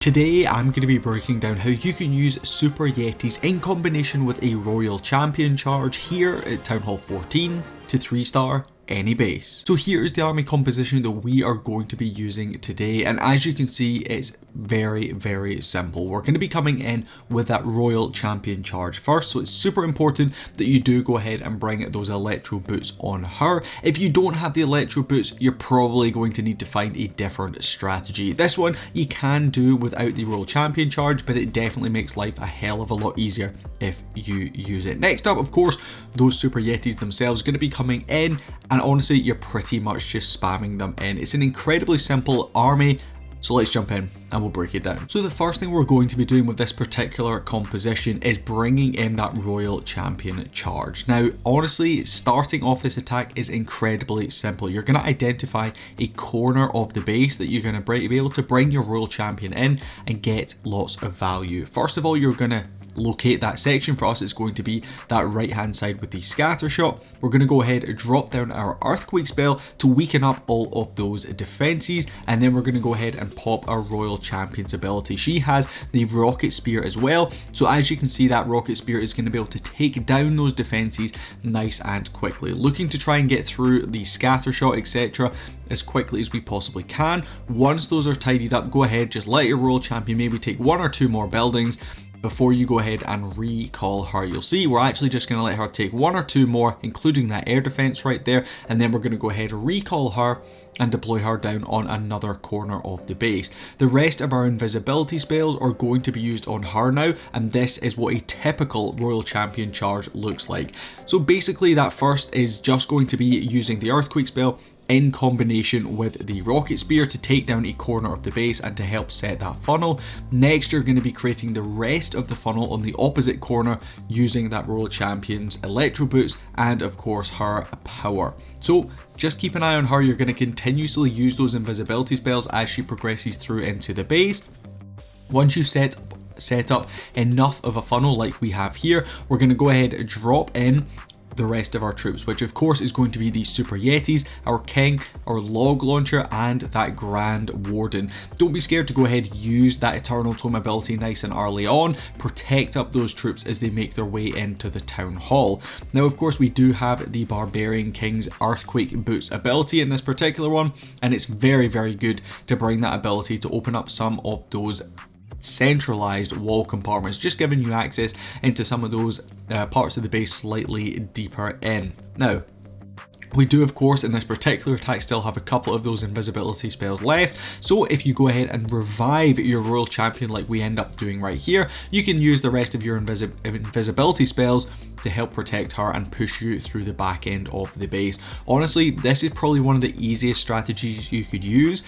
Today I'm going to be breaking down how you can use Super Yetis in combination with a Royal Champion charge here at Townhall 14 to 3-star any base. So here is the army composition that we are going to be using today, and as you can see it's very simple. We're going to be coming in with that Royal Champion charge first, so it's super important that you do go ahead and bring those electro boots on her. If you don't have the electro boots, you're probably going to need to find a different strategy. This one you can do without the Royal Champion charge, but it definitely makes life a hell of a lot easier if you use it. Next up, of course, those Super Yetis themselves are going to be coming in, and honestly you're pretty much just spamming them in. It's an incredibly simple army, so let's jump in and we'll break it down. So the first thing we're going to be doing with this particular composition is bringing in that Royal Champion charge. Now honestly, starting off this attack is incredibly simple. You're going to identify a corner of the base that you're going to be able to bring your Royal Champion in and get lots of value. First of all, you're going to locate that section. For us it's going to be that right hand side with the scatter shot. We're going to go ahead and drop down our earthquake spell to weaken up all of those defenses, and then we're going to go ahead and pop our Royal Champion's ability. She has the rocket spear as well, so as you can see that rocket spear is going to be able to take down those defenses nice and quickly, looking to try and get through the scatter shot etc as quickly as we possibly can. Once those are tidied up, go ahead, just let your Royal Champion maybe take one or two more buildings before you go ahead and recall her. You'll see we're actually just going to let her take one or two more, including that air defense right there, and then we're going to go ahead and recall her and deploy her down on another corner of the base. The rest of our invisibility spells are going to be used on her now, and this is what a typical Royal Champion charge looks like. So basically that first is just going to be using the earthquake spell in combination with the rocket spear to take down a corner of the base and to help set that funnel. Next you're going to be creating the rest of the funnel on the opposite corner using that Royal Champion's electro boots and of course her power. So just keep an eye on her. You're going to continuously use those invisibility spells as she progresses through into the base. Once you set up enough of a funnel like we have here, we're going to go ahead and drop in the rest of our troops, which of course is going to be the Super Yetis, our King, our Log Launcher, and that Grand Warden. Don't be scared to go ahead and use that Eternal Tome ability nice and early on. Protect up those troops as they make their way into the Town Hall. Now of course we do have the Barbarian King's Earthquake Boots ability in this particular one, and it's very good to bring that ability to open up some of those centralized wall compartments, just giving you access into some of those parts of the base slightly deeper in. Now we do of course in this particular attack still have a couple of those invisibility spells left, so if you go ahead and revive your Royal Champion like we end up doing right here, you can use the rest of your invisibility spells to help protect her and push you through the back end of the base. Honestly, this is probably one of the easiest strategies you could use.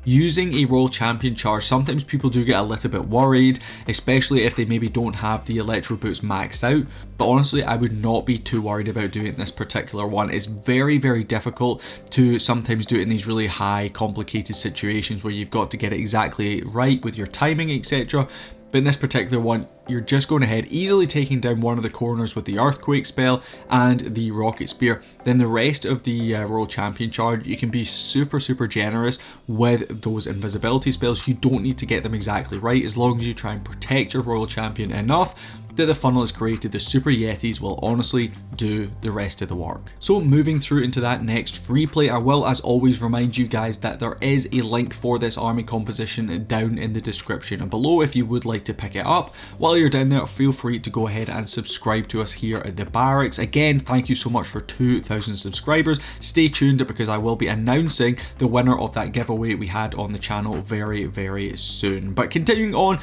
Using a Royal Champion charge, sometimes people do get a little bit worried, especially if they maybe don't have the electro boots maxed out, but honestly I would not be too worried about doing this particular one. It's very difficult to sometimes do it in these really high complicated situations where you've got to get it exactly right with your timing etc. But in this particular one, you're just going ahead, easily taking down one of the corners with the earthquake spell and the rocket spear. Then the rest of the Royal Champion charge, you can be super generous with those invisibility spells. You don't need to get them exactly right, as long as you try and protect your Royal Champion enough that the funnel is created. The Super Yetis will honestly do the rest of the work. So moving through into that next replay, I will as always remind you guys that there is a link for this army composition down in the description below if you would like to pick it up. While you're down there, feel free to go ahead and subscribe to us here at the Barracks. Again, thank you so much for 2,000 subscribers. Stay tuned because I will be announcing the winner of that giveaway we had on the channel very soon. But continuing on,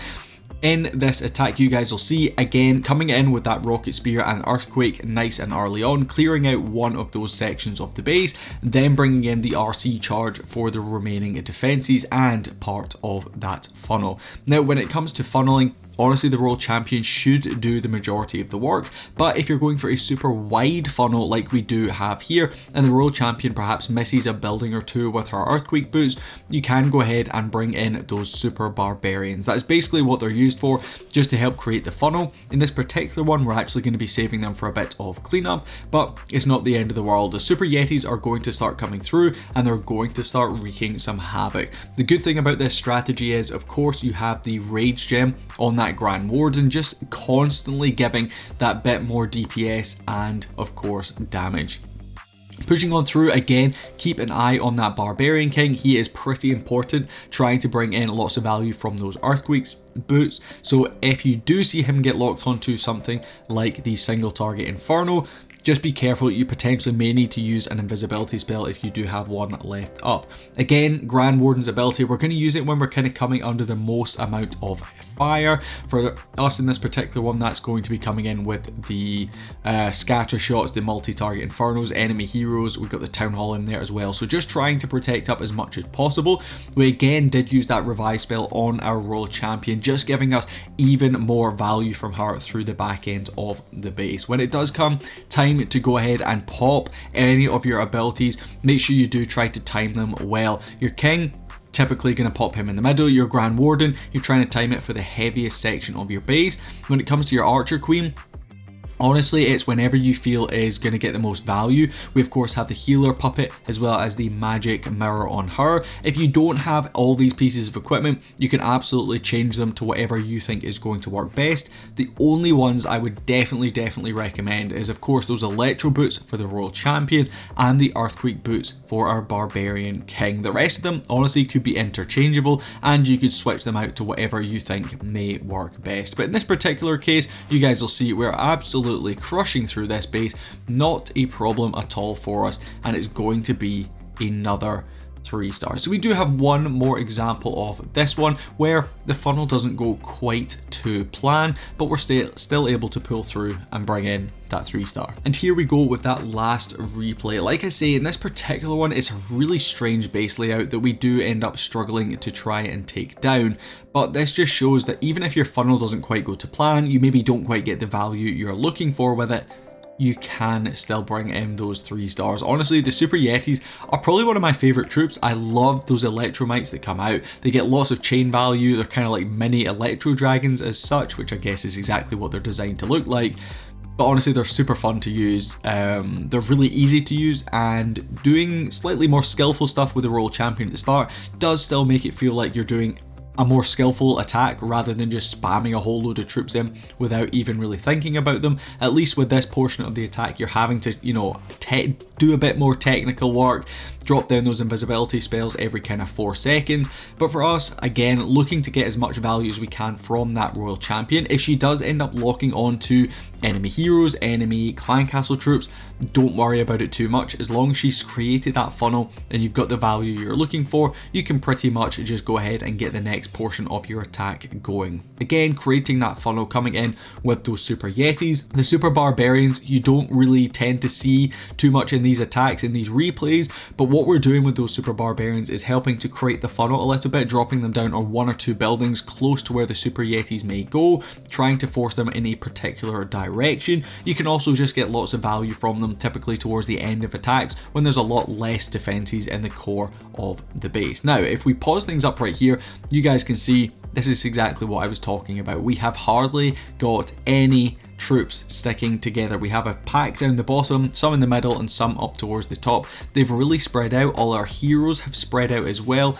in this attack you guys will see again coming in with that rocket spear and earthquake nice and early on, clearing out one of those sections of the base, then bringing in the RC charge for the remaining defenses and part of that funnel. Now when it comes to funneling, honestly the Royal Champion should do the majority of the work, but if you're going for a super wide funnel like we do have here, and the Royal Champion perhaps misses a building or two with her earthquake boots, you can go ahead and bring in those super barbarians. That's basically what they're using used for, just to help create the funnel. In this particular one, we're actually going to be saving them for a bit of cleanup, but it's not the end of the world. The Super Yetis are going to start coming through and they're going to start wreaking some havoc. The good thing about this strategy is, of course, you have the Rage Gem on that Grand Warden, just constantly giving that bit more DPS and, of course, damage. Pushing on through, again, keep an eye on that Barbarian King. He is pretty important, trying to bring in lots of value from those Earthquakes boots. So if you do see him get locked onto something like the single target Inferno, just be careful, you potentially may need to use an invisibility spell if you do have one left up. Again, Grand Warden's ability, we're going to use it when we're kind of coming under the most amount of fire. For us in this particular one, that's going to be coming in with the scatter shots, the multi-target Infernos, enemy heroes, we've got the Townhall in there as well. So just trying to protect up as much as possible. We again did use that revive spell on our Royal Champion, just giving us even more value from her through the back end of the base. When it does come time to go ahead and pop any of your abilities, make sure you do try to time them well. Your King, typically going to pop him in the middle. Your Grand Warden, you're trying to time it for the heaviest section of your base. When it comes to your Archer Queen, honestly, it's whenever you feel is going to get the most value. We of course have the healer puppet as well as the magic mirror on her. If you don't have all these pieces of equipment, you can absolutely change them to whatever you think is going to work best. The only ones I would definitely recommend is of course those electro boots for the Royal Champion and the earthquake boots for our Barbarian King. The rest of them honestly could be interchangeable and you could switch them out to whatever you think may work best. But in this particular case, you guys will see we're absolutely crushing through this base, not a problem at all for us, and it's going to be another 3 stars. So we do have one more example of this one where the funnel doesn't go quite to plan, but we're still able to pull through and bring in that 3 star. And here we go with that last replay. Like I say, in this particular one, it's a really strange base layout that we do end up struggling to try and take down, but this just shows that even if your funnel doesn't quite go to plan, you maybe don't quite get the value you're looking for with it, you can still bring in those 3 stars. Honestly, the Super Yetis are probably one of my favorite troops. I love those electromites that come out. They get lots of chain value. They're kind of like mini electro dragons as such, which I guess is exactly what they're designed to look like. But honestly, they're super fun to use. They're really easy to use, and doing slightly more skillful stuff with the Royal Champion at the start does still make it feel like you're doing a more skillful attack rather than just spamming a whole load of troops in without even really thinking about them. At least with this portion of the attack, you're having to, you know, do a bit more technical work, drop down those invisibility spells every kind of 4 seconds. But for us, again, looking to get as much value as we can from that Royal Champion. If she does end up locking onto enemy heroes, enemy clan castle troops, don't worry about it too much. As long as she's created that funnel and you've got the value you're looking for, you can pretty much just go ahead and get the next portion of your attack going. Again, creating that funnel, coming in with those Super Yetis. The Super Barbarians, you don't really tend to see too much in these attacks, in these replays, but what we're doing with those Super Barbarians is helping to create the funnel a little bit, dropping them down on 1 or 2 buildings close to where the Super Yetis may go, trying to force them in a particular direction. You can also just get lots of value from them, typically towards the end of attacks when there's a lot less defenses in the core of the base. Now, if we pause things up right here, you guys can see this is exactly what I was talking about. We have hardly got any troops sticking together. We have a pack down the bottom, some in the middle, and some up towards the top. They've really spread out. All our heroes have spread out as well.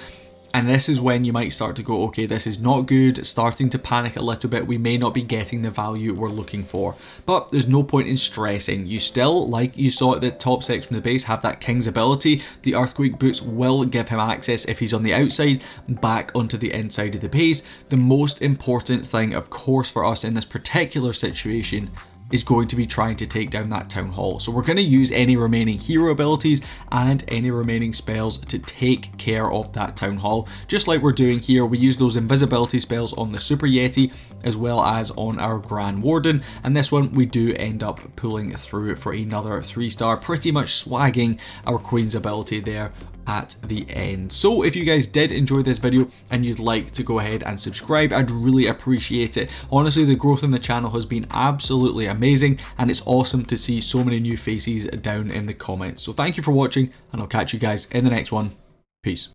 And this is when you might start to go, okay, this is not good, starting to panic a little bit. We may not be getting the value we're looking for. But there's no point in stressing. You still, like you saw at the top section of the base, have that King's ability. The Earthquake Boots will give him access, if he's on the outside, back onto the inside of the base. The most important thing, of course, for us in this particular situation is going to be trying to take down that Townhall. So we're going to use any remaining hero abilities and any remaining spells to take care of that Townhall. Just like we're doing here, we use those invisibility spells on the Super Yeti as well as on our Grand Warden. And this one we do end up pulling through for another 3 star, pretty much swagging our Queen's ability there at the end. So if you guys did enjoy this video and you'd like to go ahead and subscribe, I'd really appreciate it. Honestly, the growth in the channel has been absolutely amazing, and it's awesome to see so many new faces down in the comments. So thank you for watching, and I'll catch you guys in the next one. Peace.